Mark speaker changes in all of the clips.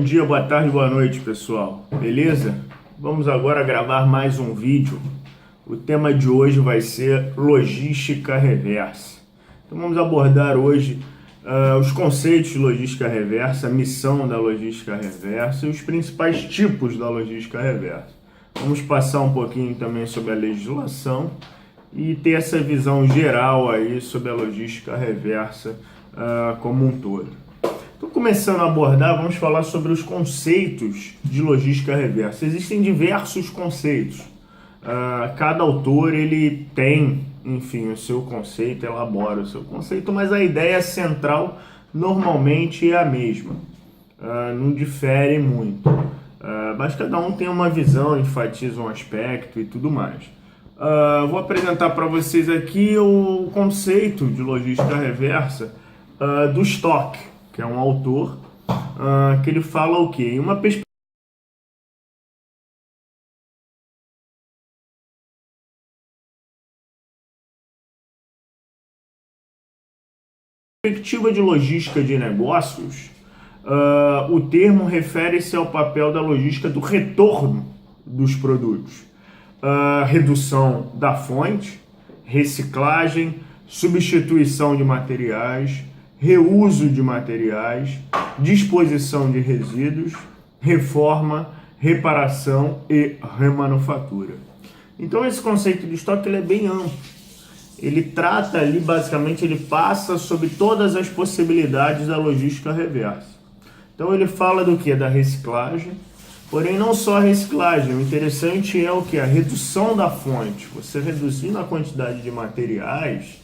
Speaker 1: Bom dia, boa tarde, boa noite, pessoal. Beleza? Vamos agora gravar mais um vídeo. O tema de hoje vai ser logística reversa. Então vamos abordar hoje os conceitos de logística reversa, a missão da logística reversa e os principais tipos da logística reversa. Vamos passar um pouquinho também sobre a legislação e ter essa visão geral aí sobre a logística reversa como um todo. Então, começando a abordar, vamos falar sobre os conceitos de logística reversa. Existem diversos conceitos. Cada autor ele tem, enfim, o seu conceito, elabora o seu conceito, mas a ideia central normalmente é a mesma. Não difere muito. Mas cada um tem uma visão, enfatiza um aspecto e tudo mais. Vou apresentar para vocês aqui o conceito de logística reversa do Stock, que é um autor, que ele fala o quê? Em uma perspectiva de logística de negócios, o termo refere-se ao papel da logística do retorno dos produtos, redução da fonte, reciclagem, substituição de materiais, reuso de materiais, disposição de resíduos, reforma, reparação e remanufatura. Então esse conceito de estoque ele é bem amplo. Ele trata ali, basicamente, ele passa sobre todas as possibilidades da logística reversa. Então ele fala do que? Da reciclagem, porém não só a reciclagem, o interessante é o que? A redução da fonte. Você reduzindo a quantidade de materiais,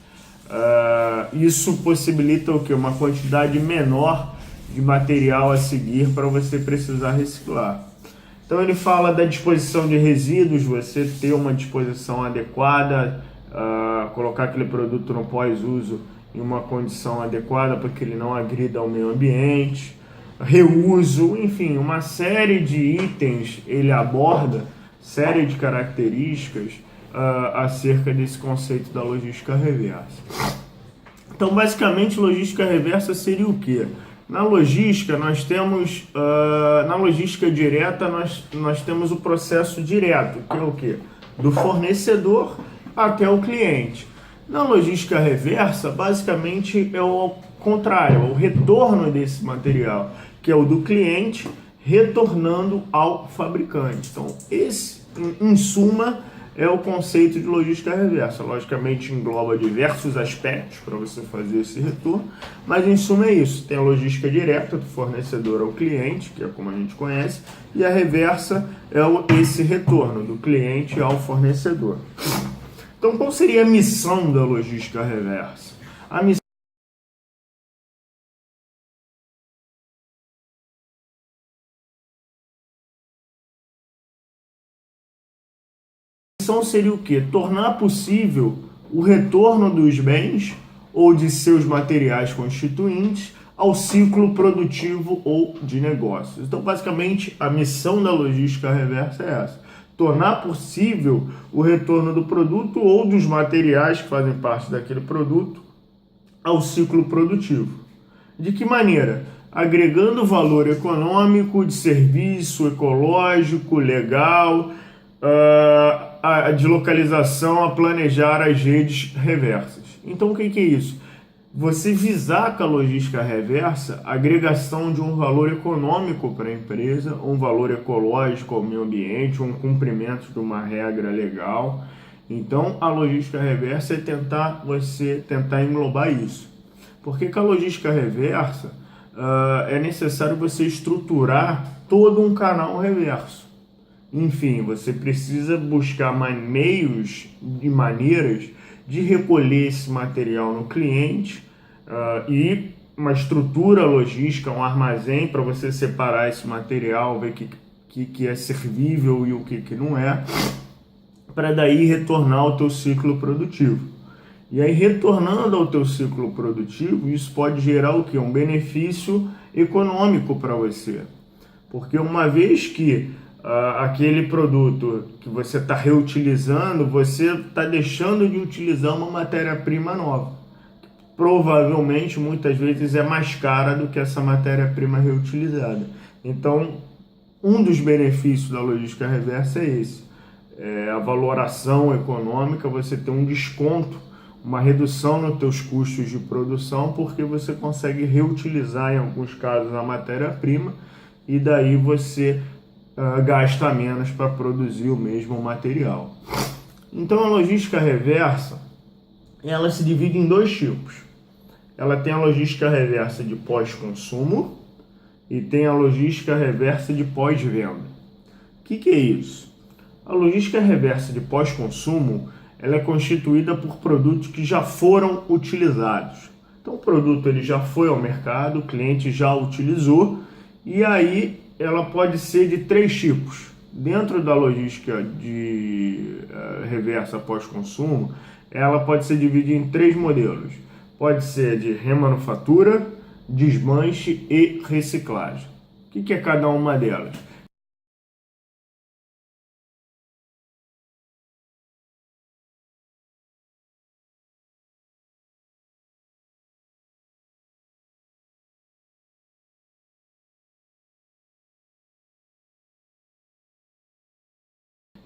Speaker 1: isso possibilita o que? Uma quantidade menor de material a seguir para você precisar reciclar. Então ele fala da disposição de resíduos, você ter uma disposição adequada, colocar aquele produto no pós-uso em uma condição adequada para que ele não agrida ao meio ambiente, reuso, enfim, uma série de itens ele aborda, série de características acerca desse conceito da logística reversa. Então, basicamente, logística reversa seria o quê? Na logística, nós temos, na logística direta, nós temos o processo direto, que é o quê? Do fornecedor até o cliente. Na logística reversa, basicamente, é o contrário, é o retorno desse material, que é o do cliente retornando ao fabricante. Então, esse, em suma, é o conceito de logística reversa. Logicamente, engloba diversos aspectos para você fazer esse retorno, mas em suma é isso. Tem a logística direta do fornecedor ao cliente, que é como a gente conhece, e a reversa é esse retorno do cliente ao fornecedor. Então, qual seria a missão da logística reversa? A missão seria o quê? Tornar possível o retorno dos bens ou de seus materiais constituintes ao ciclo produtivo ou de negócios. Então, basicamente, a missão da logística reversa é essa: tornar possível o retorno do produto ou dos materiais que fazem parte daquele produto ao ciclo produtivo. De que maneira? Agregando valor econômico, de serviço, ecológico, legal, de localização a planejar as redes reversas. Então, o que é isso? Você visar com a logística reversa a agregação de um valor econômico para a empresa, um valor ecológico ao meio ambiente, um cumprimento de uma regra legal. Então, a logística reversa é você tentar englobar isso. Porque com a logística reversa é necessário você estruturar todo um canal reverso. Enfim, você precisa buscar meios e maneiras de recolher esse material no cliente e uma estrutura logística, um armazém para você separar esse material, ver o que é servível e o que não é, para daí retornar ao teu ciclo produtivo. E aí, retornando ao teu ciclo produtivo, isso pode gerar o quê? Um benefício econômico para você. Porque uma vez que aquele produto que você está reutilizando, você está deixando de utilizar uma matéria-prima nova. Provavelmente, muitas vezes, é mais cara do que essa matéria-prima reutilizada. Então, um dos benefícios da logística reversa é esse. A valoração econômica, você tem um desconto, uma redução nos teus custos de produção, porque você consegue reutilizar, em alguns casos, a matéria-prima e daí você gasta menos para produzir o mesmo material. Então, a logística reversa, ela se divide em dois tipos. Ela tem a logística reversa de pós-consumo e tem a logística reversa de pós-venda. O que é isso? A logística reversa de pós-consumo, ela é constituída por produtos que já foram utilizados. Então o produto ele já foi ao mercado, o cliente já utilizou, e aí ela pode ser de três tipos. Dentro da logística de reversa pós-consumo, ela pode ser dividida em três modelos. Pode ser de remanufatura, desmanche e reciclagem. O que é cada uma delas?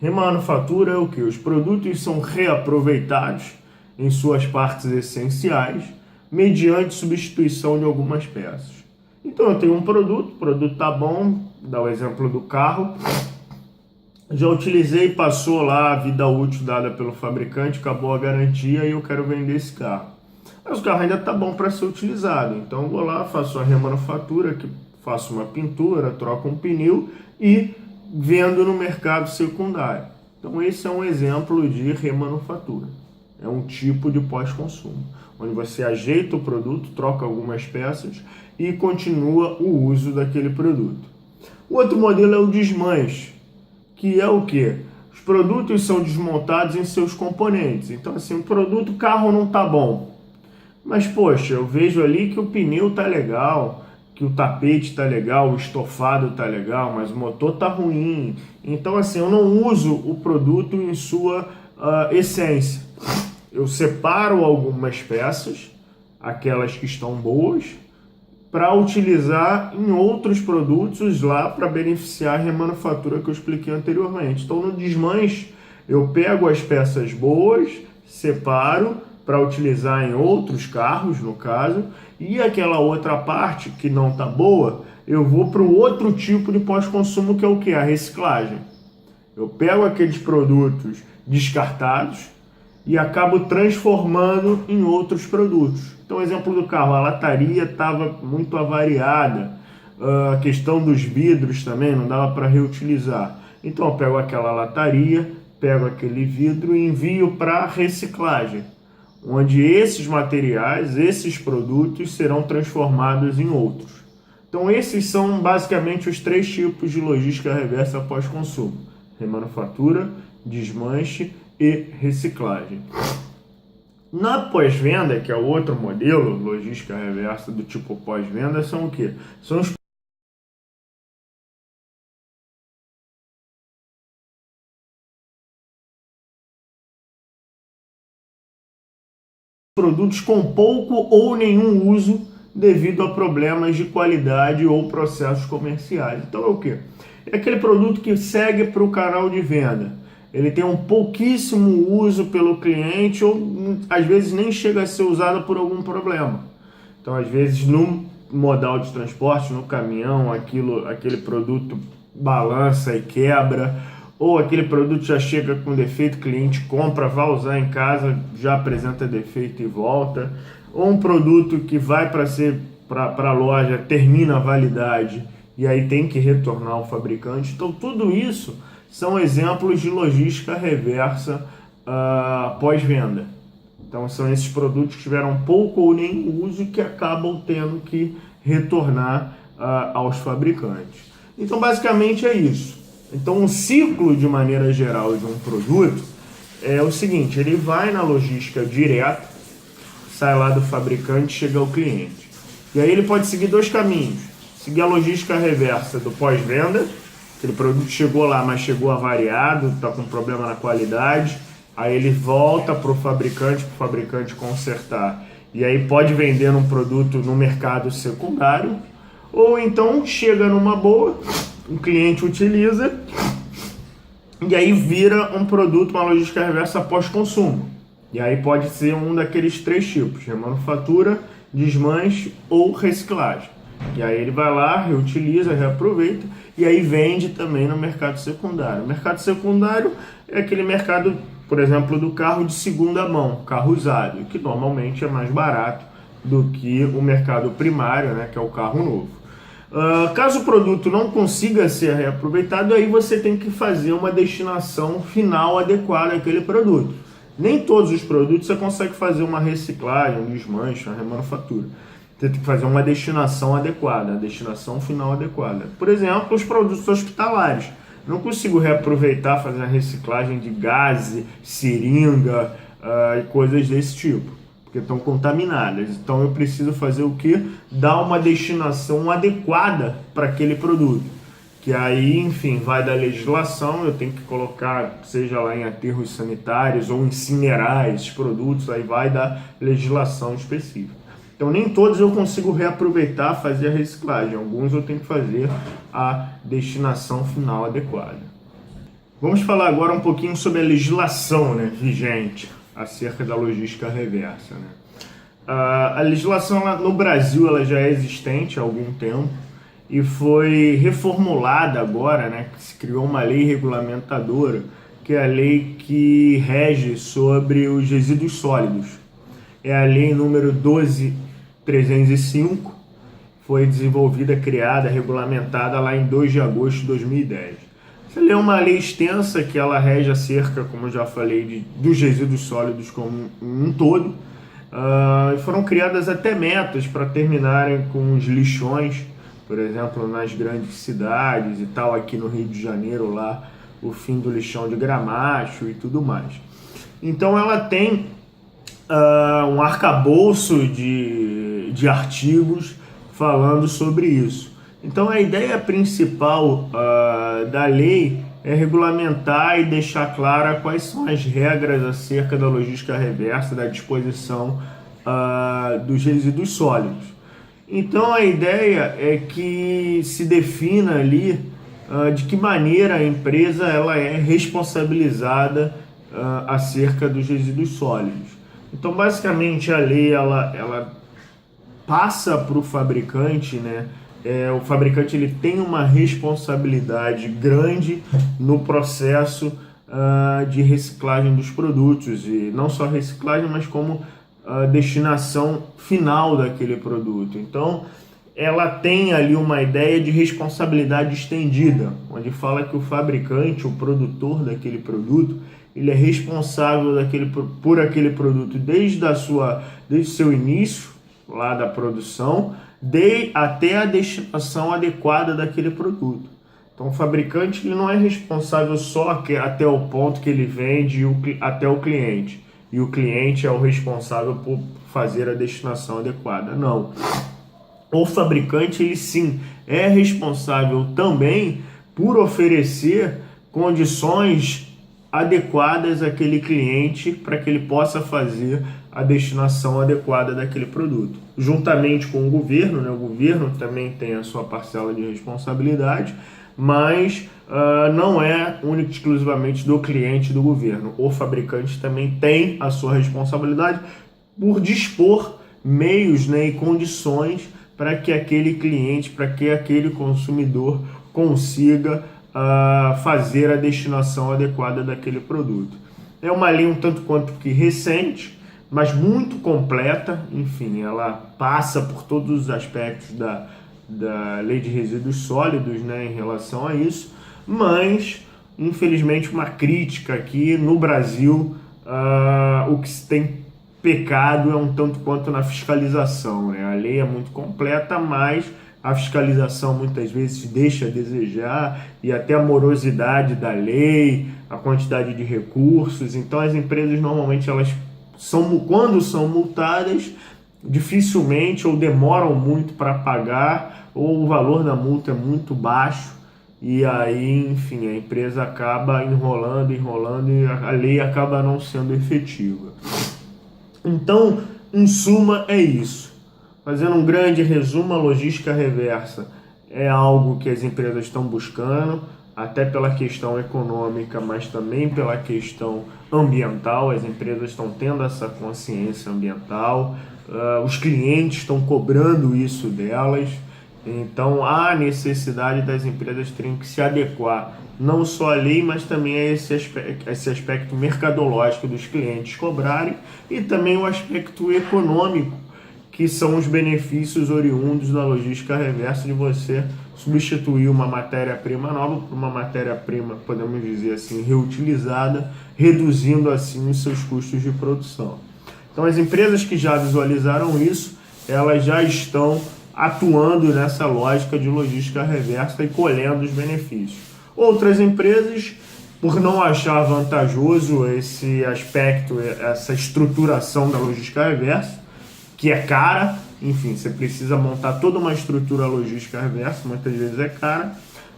Speaker 1: Remanufatura é o que? Os produtos são reaproveitados em suas partes essenciais, mediante substituição de algumas peças. Então eu tenho um produto, o produto tá bom, dá o exemplo do carro, já utilizei, passou lá a vida útil dada pelo fabricante, acabou a garantia e eu quero vender esse carro. Mas o carro ainda tá bom para ser utilizado, então eu vou lá, faço a remanufatura, que faço uma pintura, troco um pneu e vendo no mercado secundário. Então esse é um exemplo de remanufatura. É um tipo de pós-consumo, onde você ajeita o produto, troca algumas peças e continua o uso daquele produto. O outro modelo é o desmanche, que é o quê? Os produtos são desmontados em seus componentes. Então assim, o produto, o carro não tá bom, mas poxa, eu vejo ali que o pneu tá legal, que o tapete tá legal, o estofado tá legal, mas o motor tá ruim. Então assim, eu não uso o produto em sua essência. Eu separo algumas peças, aquelas que estão boas, para utilizar em outros produtos lá para beneficiar a remanufatura que eu expliquei anteriormente. Então no desmanche, eu pego as peças boas, separo para utilizar em outros carros, no caso, e aquela outra parte que não está boa, eu vou para o outro tipo de pós-consumo, que é o que? A reciclagem. Eu pego aqueles produtos descartados e acabo transformando em outros produtos. Então, exemplo do carro, a lataria estava muito avariada, a questão dos vidros também não dava para reutilizar. Então eu pego aquela lataria, pego aquele vidro e envio para reciclagem, onde esses materiais, esses produtos serão transformados em outros. Então esses são basicamente os três tipos de logística reversa pós-consumo: remanufatura, desmanche e reciclagem. Na pós-venda, que é o outro modelo, logística reversa do tipo pós-venda, são o quê? São os produtos com pouco ou nenhum uso devido a problemas de qualidade ou processos comerciais. Então é o quê? É aquele produto que segue para o canal de venda. Ele tem um pouquíssimo uso pelo cliente ou às vezes nem chega a ser usado por algum problema. Então às vezes no modal de transporte, no caminhão, aquele produto balança e quebra, ou aquele produto já chega com defeito, cliente compra, vai usar em casa, já apresenta defeito e volta, ou um produto que vai para a loja, termina a validade e aí tem que retornar ao fabricante. Então tudo isso são exemplos de logística reversa pós-venda. Então são esses produtos que tiveram pouco ou nenhum uso e que acabam tendo que retornar aos fabricantes. Então basicamente é isso. Então um ciclo de maneira geral de um produto é o seguinte: ele vai na logística direta, sai lá do fabricante, chega ao cliente. E aí ele pode seguir dois caminhos: seguir a logística reversa do pós-venda, aquele produto chegou lá, mas chegou avariado, está com problema na qualidade, aí ele volta para o fabricante consertar, e aí pode vender um produto no mercado secundário, ou então chega numa boa, o cliente utiliza e aí vira um produto, uma logística reversa pós-consumo. E aí pode ser um daqueles 3 tipos: remanufatura, desmanche ou reciclagem. E aí ele vai lá, reutiliza, reaproveita e aí vende também no mercado secundário. O mercado secundário é aquele mercado, por exemplo, do carro de segunda mão, carro usado, que normalmente é mais barato do que o mercado primário, né, que é o carro novo. Caso o produto não consiga ser reaproveitado, aí você tem que fazer uma destinação final adequada àquele produto. Nem todos os produtos você consegue fazer uma reciclagem, um desmanche, uma remanufatura. Você tem que fazer uma destinação adequada, a destinação final adequada. Por exemplo, os produtos hospitalares. Não consigo reaproveitar, fazer a reciclagem de gás, seringa e coisas desse tipo, porque estão contaminadas. Então eu preciso fazer o quê? Dar uma destinação adequada para aquele produto. Que aí, enfim, vai da legislação, eu tenho que colocar, seja lá em aterros sanitários ou incinerar esses produtos, aí vai da legislação específica. Então nem todos eu consigo reaproveitar, fazer a reciclagem, alguns eu tenho que fazer a destinação final adequada. Vamos falar agora um pouquinho sobre a legislação, né, vigente acerca da logística reversa, né? A legislação no Brasil ela já é existente há algum tempo e foi reformulada agora, né, que se criou uma lei regulamentadora, que é a lei que rege sobre os resíduos sólidos. É a lei número 12.305, foi desenvolvida, criada, regulamentada lá em 2 de agosto de 2010. Essa lei é uma lei extensa que ela rege acerca, como eu já falei, dos resíduos sólidos como um todo. Foram criadas até metas para terminarem com os lixões, por exemplo, nas grandes cidades e tal, aqui no Rio de Janeiro, lá o fim do lixão de Gramacho e tudo mais. Então ela tem um arcabouço de artigos falando sobre isso. Então a ideia principal da lei é regulamentar e deixar clara quais são as regras acerca da logística reversa, da disposição dos resíduos sólidos. Então a ideia é que se defina ali de que maneira a empresa ela é responsabilizada acerca dos resíduos sólidos. Então basicamente a lei ela passa para o fabricante, né? O fabricante ele tem uma responsabilidade grande no processo de reciclagem dos produtos, e não só reciclagem, mas como destinação final daquele produto. Então ela tem ali uma ideia de responsabilidade estendida, onde fala que o fabricante, o produtor daquele produto, ele é responsável por aquele produto desde o seu início, lá da produção, até a destinação adequada daquele produto. Então o fabricante ele não é responsável só até o ponto que ele vende até o cliente, e o cliente é o responsável por fazer a destinação adequada. Não. O fabricante, ele sim, é responsável também por oferecer condições adequadas àquele cliente para que ele possa fazer a destinação adequada daquele produto. Juntamente com o governo, né? O governo também tem a sua parcela de responsabilidade, mas não é única e exclusivamente do cliente do governo. O fabricante também tem a sua responsabilidade por dispor meios, né, e condições para que aquele cliente, para que aquele consumidor consiga fazer a destinação adequada daquele produto. É uma lei um tanto quanto que recente, mas muito completa. Enfim, ela passa por todos os aspectos da lei de resíduos sólidos, né, em relação a isso, mas infelizmente uma crítica aqui no Brasil, o que se tem pecado é um tanto quanto na fiscalização, né? A lei é muito completa, mas a fiscalização muitas vezes deixa a desejar, e até a morosidade da lei, a quantidade de recursos. Então as empresas normalmente quando são multadas, dificilmente ou demoram muito para pagar, ou o valor da multa é muito baixo, e aí, enfim, a empresa acaba enrolando e a lei acaba não sendo efetiva. Então, em suma, é isso. Fazendo um grande resumo, a logística reversa é algo que as empresas estão buscando, até pela questão econômica, mas também pela questão ambiental. As empresas estão tendo essa consciência ambiental, os clientes estão cobrando isso delas, então há necessidade das empresas terem que se adequar, não só à lei, mas também a esse aspecto mercadológico dos clientes cobrarem e também o aspecto econômico, que são os benefícios oriundos da logística reversa de você substituir uma matéria-prima nova por uma matéria-prima, podemos dizer assim, reutilizada, reduzindo assim os seus custos de produção. Então as empresas que já visualizaram isso, elas já estão atuando nessa lógica de logística reversa e colhendo os benefícios. Outras empresas, por não achar vantajoso esse aspecto, essa estruturação da logística reversa, que é cara, enfim, você precisa montar toda uma estrutura logística reversa, muitas vezes é cara,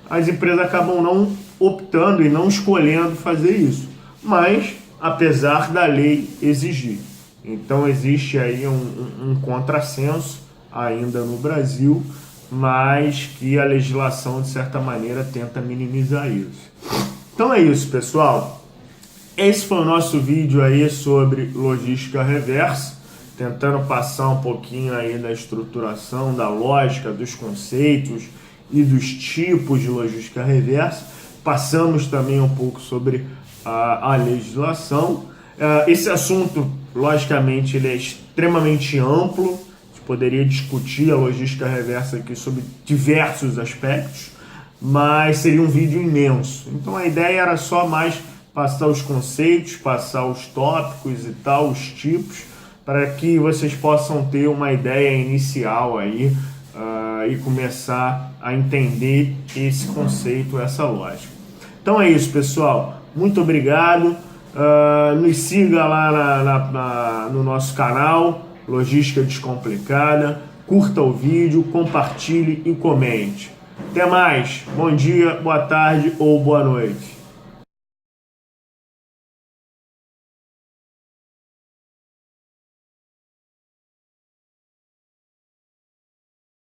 Speaker 1: as empresas acabam não optando e não escolhendo fazer isso, mas apesar da lei exigir. Então existe aí um contrassenso ainda no Brasil, mas que a legislação, de certa maneira, tenta minimizar isso. Então é isso, pessoal. Esse foi o nosso vídeo aí sobre logística reversa, tentando passar um pouquinho aí da estruturação, da lógica, dos conceitos e dos tipos de logística reversa. Passamos também um pouco sobre a legislação. Esse assunto, logicamente, ele é extremamente amplo. A gente poderia discutir a logística reversa aqui sobre diversos aspectos, mas seria um vídeo imenso. Então a ideia era só mais passar os conceitos, passar os tópicos e tal, os tipos, para que vocês possam ter uma ideia inicial aí e começar a entender esse conceito, essa lógica. Então é isso, pessoal. Muito obrigado. Nos siga lá no nosso canal, Logística Descomplicada. Curta o vídeo, compartilhe e comente. Até mais. Bom dia, boa tarde ou boa noite.